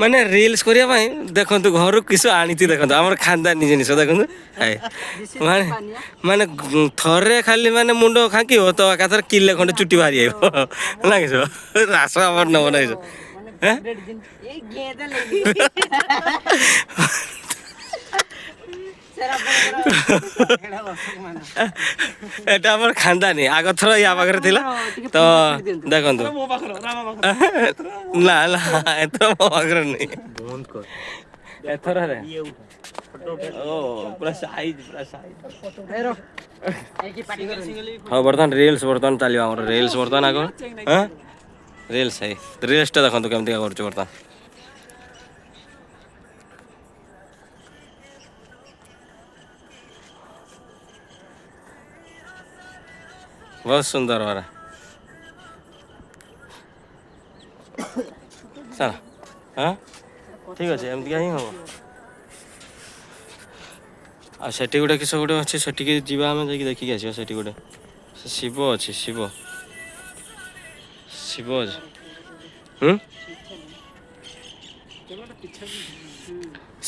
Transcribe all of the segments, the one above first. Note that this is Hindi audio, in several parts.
माने रील्स करिया भाई देखंतु घर किस आनीति देखंतु हमर खानदानी जिनिस देखंतु हाय माने माने थरे खाली माने मुंडो खाकी हो तो एकाथर किले खंडे चुटी बाहरी आइबो लागिसो रास हमर न बनाइसो एटा हमर खानदानी आग थर या पाखरे थिला तो देखंतु ना ना एथर मो पाखरे नहीं बंद कर एथर रे ओ पूरा साइज हाँ बर्तमान रील्स बर्तमान चलियो हमर रील्स बर्तमान आगो हां रील्स है रील्स टा देखंतु केमति का करछ बर्तमान बहुत सुंदर हो रहा चल हाँ ठीक अच्छे एमती ही हम आ सेठी गोटे किस गोटे अच्छे सेठी जीवा आम जाकि देखिक आस सेठी गोटे शिव अच्छे शिव शिव अच्छे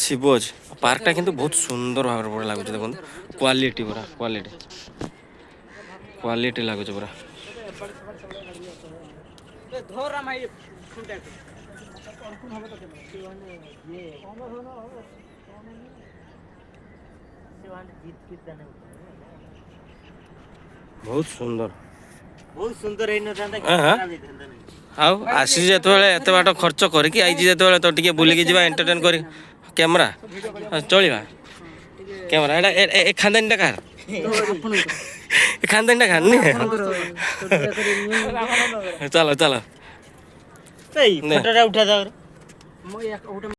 शिव अच्छे पार्कटा किंतु बहुत सुंदर भाव में लगुच देखो क्वालिटी पूरा क्वालिटी क्वालिटी लगुच पूरा बहुत सुंदर आउ आसी जो एत बाट खर्च करके आई जो तो टे बुलिकी जा एंटरटेन कर कैमरा चलवा कैमरा ए खानदानी कार खानदानी खान चलो चलो उठा